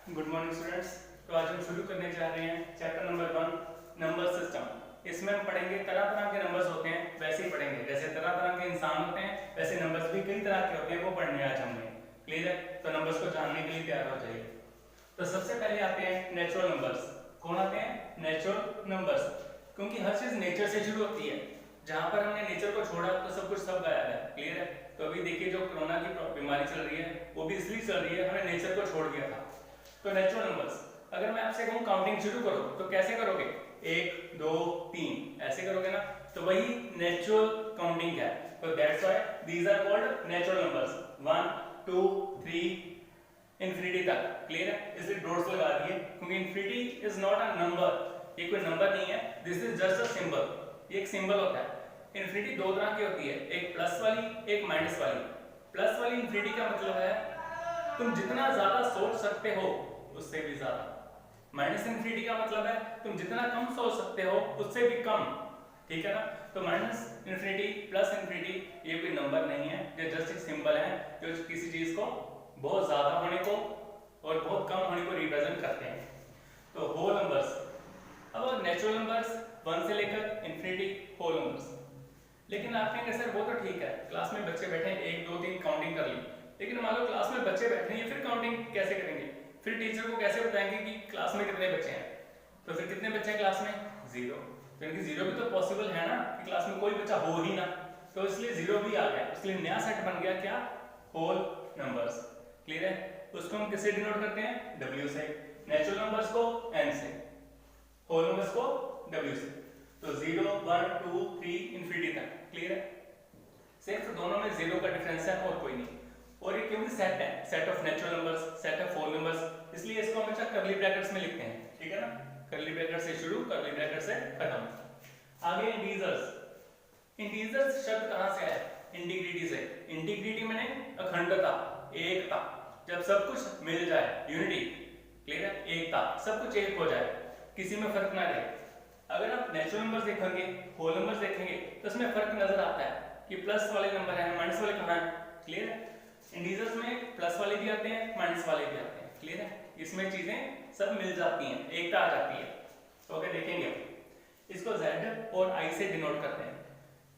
Good morning students. तो आज हम शुरू करने जा रहे हैं चैप्टर नंबर 1 नंबर सिस्टम। इसमें हम पढ़ेंगे तरह तरह के नंबर्स होते हैं वैसे ही पढ़ेंगे, जैसे तरह तरह के इंसान होते हैं वैसे नंबर्स भी कई तरह के होते हैं, वो पढ़ने आज हमने। क्लियर है? तो नंबर्स को जानने के लिए तैयार हो जाइए। तो सबसे पहले आते हैं नेचुरल नंबर्स। कौन आते हैं? Natural numbers. क्योंकि हर चीज नेचर से शुरू होती है। जहां पर हमने नेचर को छोड़ा तो सब कुछ सब गायब है। क्लियर है? तो अभी देखिए जो कोरोना की बीमारी चल रही है वो भी इसलिए चल रही है, हमने नेचर को छोड़ दिया था। तो नेचुरल नंबर्स, अगर मैं आपसे कहूं काउंटिंग शुरू करो तो कैसे करोगे? 1 2 3 ऐसे करोगे ना, तो वही नेचुरल काउंटिंग है। तो that's why these are called natural numbers. 1 2 3 infinity तक। क्लियर है? इसलिए डॉट्स लगा दिए क्योंकि infinity is not a number, ये कोई नंबर नहीं है, this is just a symbol. ये एक सिंबल होता है। इंफिनिटी दो तरह की होती है, एक प्लस वाली एक माइनस वाली। प्लस वाली इंफिनिटी का मतलब है तुम जितना ज्यादा सोच सकते हो उससे भी ज्यादा। माइनस इंफिनिटी का मतलब है तुम जितना कम सोच सकते हो उससे भी कम। ठीक है ना? तो माइनस इंफिनिटी प्लस इंफिनिटी ये कोई नंबर नहीं है, ये जस्ट एक सिंबल है जो किसी चीज को बहुत ज्यादा होने को और बहुत कम होने को रिप्रेजेंट करते हैं। तो होल नंबर्स। अब नेचुरल नंबर्स 1 से लेकर इंफिनिटी होल नंबर्स। लेकिन आप कहेंगे सर वो तो ठीक है, क्लास में बच्चे बैठे हैं 1 2 3 काउंटिंग कर ली, लेकिन मान लो क्लास में बच्चे बैठे हैं फिर काउंटिंग कैसे करेंगे? फिर टीचर को कैसे बताएंगे कि क्लास में कितने बच्चे हैं? तो फिर कितने बच्चे हैं क्लास में? 0। तो इनकी 0 भी तो पॉसिबल है ना कि क्लास में कोई बच्चा हो ही ना, तो इसलिए 0 भी आ गया। इसलिए नया सेट बन गया क्या? Whole numbers. क्लियर है? उसको हम किससे डिनोट करते हैं? W से। नेचुरल नंबर्स को N से, होल नंबर्स को W से। तो 0 1 2 3 इंफिनिटी तक। क्लियर है? सिर्फ दोनों में 0 का डिफरेंस है और कोई नहीं। और ये क्योंकि सेट है, set of natural numbers, set of whole numbers, इसलिए इसको हमेशा कर्ली ब्रैकेट्स में लिखते हैं। ठीक है ना? कर्ली ब्रैकेट से शुरू, कर्ली ब्रैकेट से खत्म। आगे इंटीजर्स। इंटीजर्स शब्द कहां से आया? इंटीग्रिटी से। इंटीग्रिटी माने अखंडता, एकता। जब सब कुछ मिल जाए, यूनिटी। क्लियर है? एकता, सब कुछ एक हो जाए, किसी में फर्क ना रहे। अगर आप नेचुरल नंबर्स देखेंगे, होल नंबर्स देखेंगे तो इसमें फर्क नजर आता है कि प्लस वाले नंबर है, माइनस वाले कहां है। क्लियर है? इंटीजर्स में प्लस वाले भी आते हैं, माइनस वाले भी आते हैं। क्लियर है? इसमें चीजें सब मिल जाती हैं, एकता आ जाती है। तो अगर देखेंगे इसको Z और I से डिनोट करते हैं।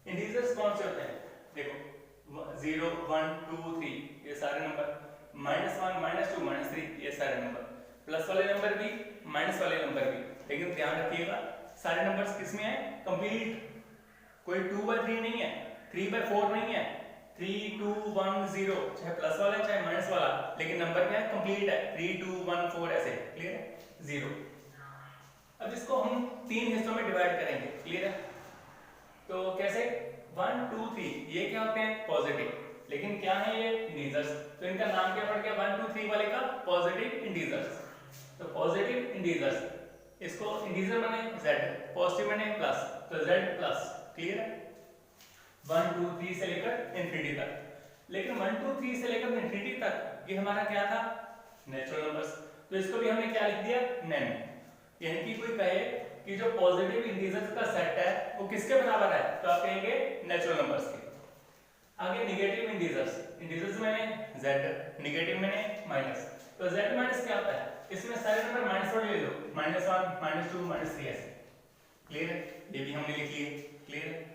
इंटीजर्स कौन से होते हैं? देखो 0 1 2 3 ये सारे नंबर, -1 -2 -3 ये सारे नंबर, प्लस वाले नंबर भी माइनस वाले नंबर भी। लेकिन ध्यान रखिएगा सारे नंबर्स किसमें है? कंप्लीट। कोई 2/3 नहीं है, 3/4 नहीं है, 3 2 1 0, चाहे प्लस वाला चाहे माइनस वाला, लेकिन नंबर क्या है? कंप्लीट है, 3 2 1 4 ऐसे। क्लियर है? 0। अब इसको हम 3 हिस्सों में डिवाइड करेंगे। क्लियर है? तो कैसे? 1 2 3 ये क्या होते हैं? पॉजिटिव। लेकिन क्या है ये? इंटीजर्स। तो इनका नाम क्या पड़ गया 1 2 3 वाले का? Positive integers. तो पॉजिटिव इंटीजर्स, इसको इंटीजर माने Z, पॉजिटिव माने प्लस, तो Z प्लस। क्लियर है? 1 2 3 से लेकर इंफिनिटी तक। लेकिन 1 2 3 से लेकर इंफिनिटी तक ये हमारा क्या था? Natural numbers. तो इसको भी हमने क्या लिख दिया? नैन। यानी कि कोई कहे कि जो पॉजिटिव इंटीजर्स का सेट है वो किसके बराबर है? तो आप कहेंगे नेचुरल नंबर्स के। आगे नेगेटिव इंटीजर्स। इंटीजर्स में Z, नेगेटिव में माइनस। तो Z माइनस क्या होता है? इसमें सारे नंबर माइनस वाले ले लो, -1 -2 -3 ऐसे। क्लियर है? ये भी हमने लिख लिए। क्लियर है?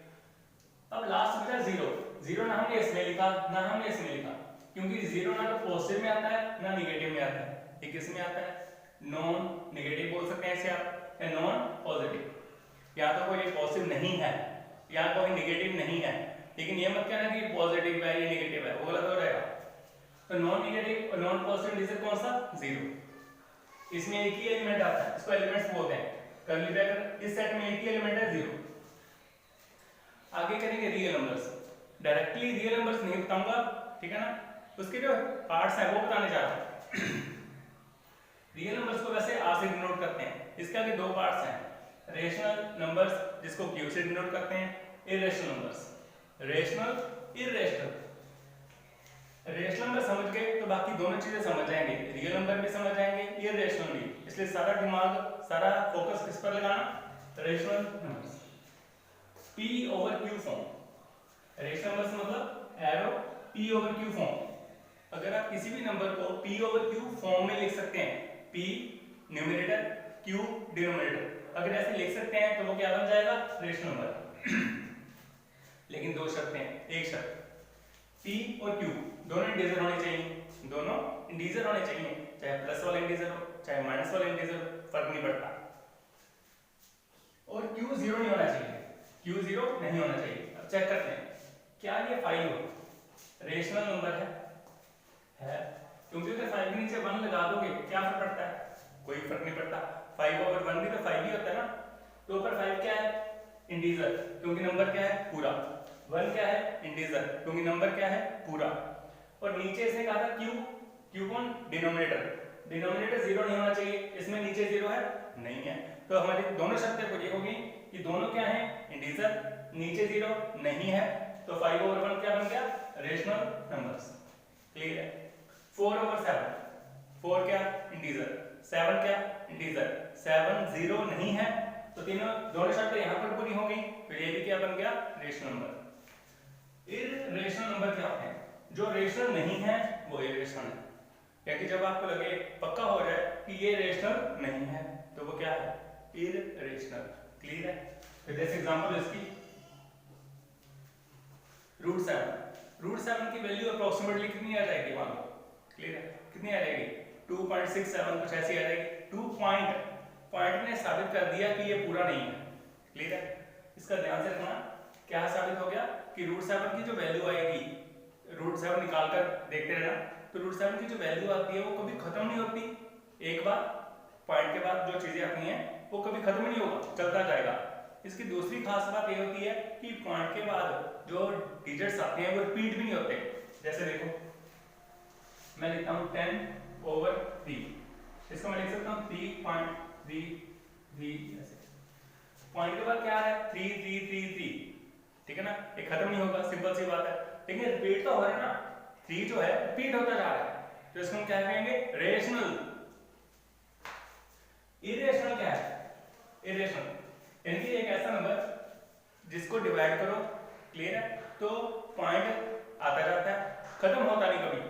अब लास्ट बचा 0। 0 ना हमने इसमें लिखा ना हमने इसमें लिखा, क्योंकि 0 ना तो पॉजिटिव में आता है ना नेगेटिव में आता है। ये किस में आता है? नॉन नेगेटिव बोल सकते हैं इसे आप, या नॉन पॉजिटिव। या तो कोई पॉजिटिव नहीं है या कोई नेगेटिव नहीं है, लेकिन ये मत कहना कि पॉजिटिव है ये नेगेटिव है, वो गलत हो जाएगा। तो नॉन नेगेटिव और नॉन पॉजिटिव इंटीजर कौन सा? 0। इसमें एक ही एलिमेंट आता है, इसको एलिमेंट्स बोलते हैं। कर्ली ब्रैकेट, इस सेट में एक ही एलिमेंट है 0। आगे करेंगे real numbers. Directly real numbers नहीं बताऊंगा, ठीक है ना? उसके जो पार्ट्स हैं वो बताने जा रहा हूं। रियल नंबर्स को वैसे R से डिनोट करते हैं। इसके आगे दो पार्ट्स हैं, रेशनल नंबर्स जिसको Q से डिनोट करते हैं, irrational numbers. Rational, irrational. Rational number समझ गए तो बाकी दोनों चीजें समझ जाएंगे, रियल नंबर भी समझ जाएंगे, इरेशनल भी। इसलिए सारा दिमाग, सारा फोकस किस पर लगाना? Rational numbers. P over Q form. Rational numbers मतलब एरो P over Q फॉर्म। अगर आप किसी भी नंबर को P over Q फॉर्म में लिख सकते हैं P न्यूमरेटर, Q डिनोमिनेटर। अगर ऐसे लिख सकते हैं तो वो क्या बन जाएगा, रेशनल नंबर। लेकिन दो शर्तें हैं। एक शर्त P और Q दोनों इंटीजर होने चाहिए, दोनों इंटीजर होने चाहिए, चाहे प्लस वाला इंटीजर हो चाहे माइनस वाला इंटीजर हो, फर्क नहीं पड़ता। और Q जीरो नहीं होना चाहिए, Q जीरो नहीं होना चाहिए। अब चेक करते हैं क्या ये 5 रेशनल नंबर है? क्योंकि अगर 5 के नीचे 1 लगा दोगे क्या फर्क पड़ता है, कोई फर्क नहीं पड़ता। 5/1 भी तो 5 ही होता है ना। तो ऊपर 5 क्या है, इंटीजर, क्योंकि नंबर क्या है, पूरा। 1 क्या है, इंटीजर, क्योंकि नंबर क्या है, पूरा। और नीचे इसने कहा था Q कौन, डिनोमिनेटर। डिनोमिनेटर जीरो नहीं होना चाहिए, इसमें नीचे जीरो है, नहीं है। तो हमारी दोनों शर्तें पूरी होगी कि दोनों क्या है, इंटीजर, नीचे जीरो नहीं है, तो 5/1 क्या बन गया, रेशनल नंबर्स। क्लियर है। 4/7, 4 क्या, इंटीजर, 7 क्या, इंटीजर, 7 जीरो नहीं है, तो दोनों शर्तें यहां पर पूरी हो गई, तो ये भी क्या बन गया, रेशनल नंबर। इररेशनल नंबर क्या होते हैं, जो रेशनल नहीं है वो इररेशनल है। क्योंकि जब आपको लगे, पक्का हो जाए कि ये रेशनल नहीं है, तो वो क्या है, इररेशनल। क्लियर है। तो जैसे एग्जांपल इसकी √7 की वैल्यू अप्रोक्सीमेटली कितनी आ जाएगी, मान लो। क्लियर है, कितनी आ जाएगी, 2.67 कुछ ऐसी आ जाएगी। 2 पॉइंट ने साबित कर दिया कि ये पूरा नहीं है। क्लियर है। इसका ध्यान से रखना, क्या साबित हो गया कि √7 की जो वैल्यू आएगी, √7 निकाल कर देखते रहना, तो √7 की जो वैल्यू आती है वो कभी खत्म नहीं होती। एक बार पॉइंट के बाद जो चीजें आती हैं वो कभी खत्म नहीं होगा, चलता जाएगा। इसकी दूसरी खास बात ये होती है कि पॉइंट के बाद जो डिजिट्स आते हैं वो रिपीट भी नहीं होते। जैसे देखो, मैं लिखता हूँ 10/3, इसको मैं लिख सकता हूँ 3.33 ऐसे। पॉइंट के बाद क्या है, 3. ठीक है ना, ये खत्म नहीं होगा, सिंपल सी बात है। लेकिन रिपीट तो हो रहा है ना, 3 जो है रिपीट होता जा रहा है, तो इसको हम क्या कहेंगे, रेशनल। इरेशनल क्या है, इरेशनल यानी कि एक ऐसा नंबर जिसको डिवाइड करो, क्लियर है, तो पॉइंट आता जाता है, खत्म होता नहीं कभी।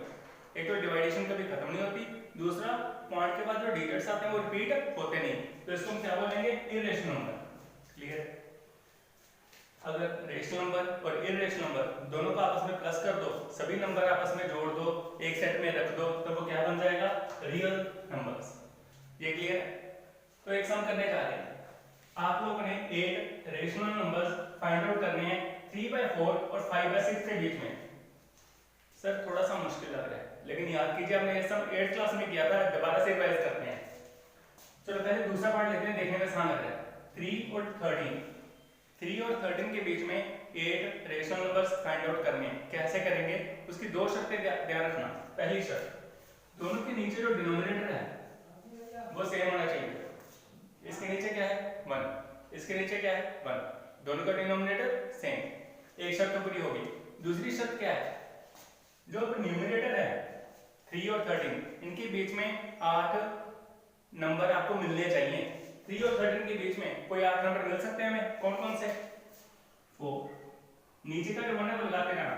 एक तो डिवाइडेशन कभी खत्म नहीं होती, दूसरा पॉइंट के बाद जो डिजिट्स आते हैं वो रिपीट होते नहीं, तो इसको हम क्या बोलेंगे, इरेशनल नंबर। क्लियर। अगर रेशनल नंबर और इरेशनल नंबर दोनों को आपस में प्लस कर दो, सभी नंबर आपस में जोड़ दो, एक सेट में रख दो, तो वो क्या बन जाएगा, रियल नंबर्स। ये क्लियर है। तो एक सम करने जा रहे हैं, आप लोगों ने 8 रेशनल नंबर्स फाइंड आउट करने हैं 3/4 और 5/6 के बीच में। सर थोड़ा सा मुश्किल लग रहा है, लेकिन याद कीजिए हमने ये सम 8th क्लास में किया था, दोबारा से रिवाइज करते हैं। चलो पहले दूसरा पार्ट लेते हैं, देखने में आसान लग रहा है। 3 और 13 के बीच में 8 रेशनल नंबर्स फाइंड आउट करने हैं। कैसे करेंगे, उसकी दो शर्तें ध्यान रखना। पहली शर्त, दोनों के नीचे जो डिनोमिनेटर है वो सेम होना चाहिए। इसके नीचे क्या है, 1, इसके नीचे क्या है, 1, दोनों का डिनोमिनेटर सेम। एक शर्त तो पूरी होगी। दूसरी शर्त क्या है, जो न्यूमरेटर है 3 और 13, इनके बीच में 8 नंबर आपको मिलने चाहिए। 3 और 13 के बीच में कोई 8 नंबर मिल सकते हैं हमें, कौन कौन से, 4, नीचे का जो वन है वो लगाते रहना,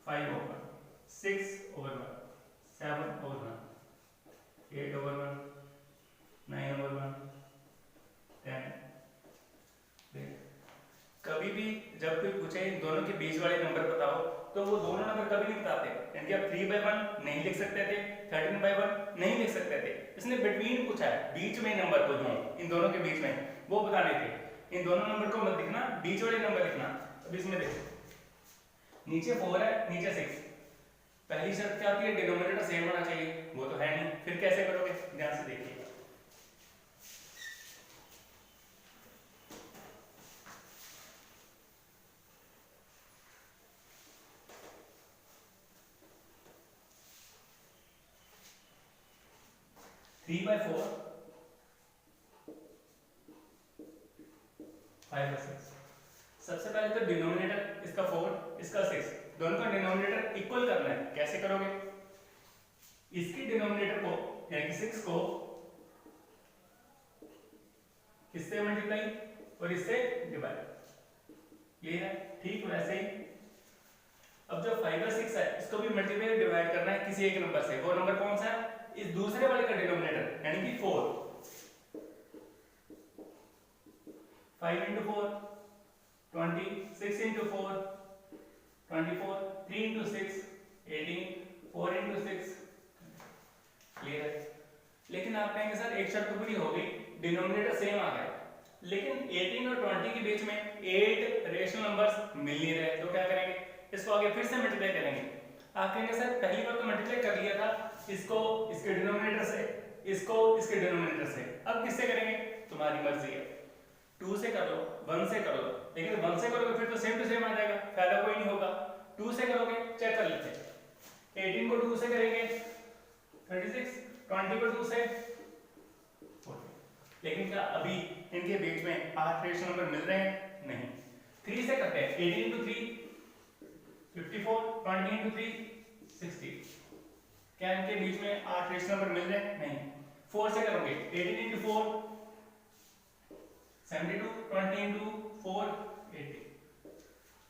5/1, 6/1, 7/1, 8/1, 9/1, 10। कभी भी जब कोई पूछे इन दोनों के बीच वाले नंबर बताओ, तो वो दोनों नंबर कभी नहीं बताते। यानी कि आप 3/1 नहीं लिख सकते थे, 13/1 नहीं लिख सकते थे। इसने बिटवीन पूछा है, बीच में नंबर को जो इन दोनों के बीच में वो बताने थे। इन दोनों नंबर को मत लिखना, बीच वाले नंबर लिखना। अब इसमें देखो, नीचे 4 है, नीचे 6। पहली शर्त क्या होती है, डिनोमिनेटर सेम होना चाहिए, वो तो है नहीं, फिर कैसे करोगे, ध्यान से देखिए। 3/4, 5/6। सबसे पहले तो डिनोमिनेटर इसका 4, इसका 6, दोनों का डिनोमिनेटर इक्वल करना है। कैसे करोगे, इसकी डिनोमिनेटर को यानी कि 6 को इससे मल्टीप्लाई और इससे डिवाइड। क्लियर है। ठीक वैसे ही अब जो 5/6 है, इसको भी मल्टीप्लाई डिवाइड करना है किसी एक नंबर से। वो नंबर कौन सा है, इस दूसरे वाले 5 into 4 20, 6 into 4 24, 3 into 6 18, 4 into 6 clear है। लेकिन आप कहेंगे सर एक शर्त पूरी हो गई, डिनोमिनेटर सेम आ गया, लेकिन 18 और 20 के बीच में 8 रेशनल नंबर्स मिल नहीं रहे, तो क्या करेंगे, इसको आगे फिर से मल्टीप्लाई करेंगे। आप कहेंगे सर पहली बार तो मल्टीप्लाई कर लिया था, इसको इसके डिनोमिनेटर से, इसको इसके डिनोमिनेटर से, अब किससे करेंगे, तुम्हारी मर्जी है, 2 से कर लो, 1 से कर लो, लेकिन 1 से करोगे फिर तो सेम टू सेम आ जाएगा, फायदा कोई नहीं होगा। 2 से करोगे, चेक कर लेते हैं, 18 को 2 से करेंगे 36, 20 को 2 से 40, लेकिन क्या अभी इनके बीच में 8 रेशनल नंबर मिल रहे हैं, नहीं। 3 से करते हैं, 18 into 3 54, 20 into 3 60, क्या इनके बीच में 8 रेशनल नंबर मिल रहे हैं, नहीं। 4 से करोगे, 18 into 4 72, 20 into 4 80,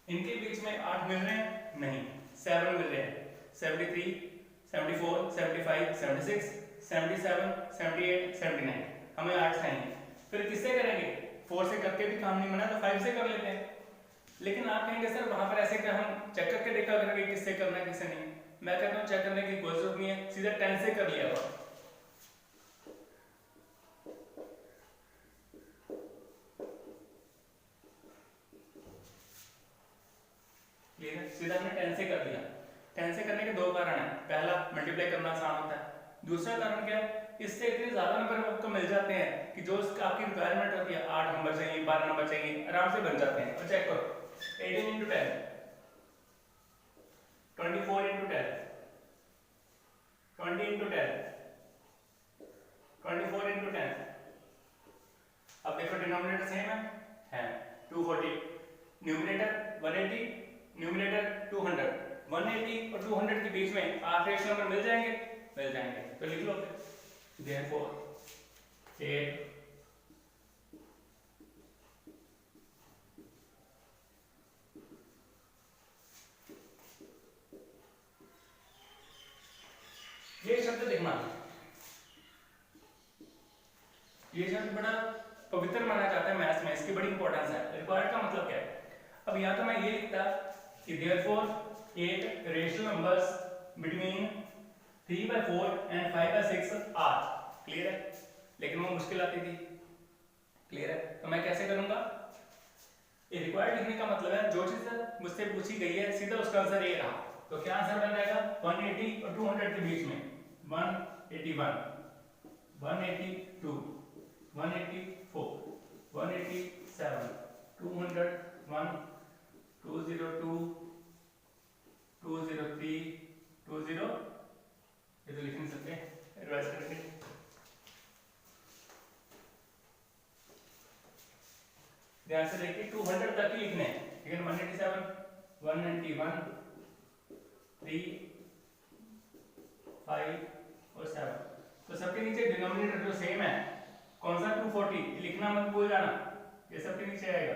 इनके बीच में 8 मिल रहे हैं, नहीं। 7 मिल रहे हैं, 73, 74, 75, 76, 77, 78, 79, हमें 8 चाहिए। फिर किससे करेंगे, 4 से करके भी काम नहीं बना तो 5 से कर लेते हैं। लेकिन आप कहेंगे सर वहां पर ऐसे क्या हम चेक करके देखा करेंगे किससे करना है किससे नहीं। मैं कहता हूँ चेक करने की कोई जरूरत नहीं है, सीधा 10 से कर लिया था। क्लियर है, सीधा हमने 10 से कर लिया। 10 से करने के दो कारण है, पहला मल्टीप्लाई करना आसान होता है, दूसरा कारण क्या है, इससे इतने ज्यादा नंबर आपको मिल जाते हैं कि जो आपकी रिक्वायरमेंट होती है 8 नंबर चाहिए, 12 नंबर चाहिए, आराम से बन जाते हैं। और चेक करो, 18 into 10, 24 into 10, 20 into 10, 24 into 10, अब देखो डिनोमिनेटर सेम है 240, न्यूमरेटर 180, न्यूमरेटर 200, 180 और 200 के बीच में 8 रेशनल नंबर मिल जाएंगे, तो लिख लो therefore 8 ये शब्द देखना, ये शब्द बड़ा पवित्र माना जाता है मैथ्स में, इसकी बड़ी इंपॉर्टेंस है। रिक्वायर्ड का मतलब क्या है, अब यहाँ तो मैं ये लिखता कि therefore 8 rational numbers between 3/4 and 5/6 are, clear है, लेकिन वो मुश्किल आती थी, क्लियर है, तो मैं कैसे करूंगा, ये रिक्वायर्ड लिखने का मतलब है जो चीज मुझसे पूछी गई है सीधा उसका आंसर ये रहा, तो क्या आंसर बन जाएगा 180 और 200 के बीच में 181, 182, 184, 187, 201, 202, 203, 20, ये तो लिख नहीं सकते, रिवाइज करेंगे। ध्यान से देखिए 200 तक ही लिखने हैं, लेकिन 187, 191, 3, 5 और 7, तो सबके नीचे डिनोमिनेटर जो सेम है, कौन सा 240 लिखना मत भूल जाना, ये सबके नीचे आएगा।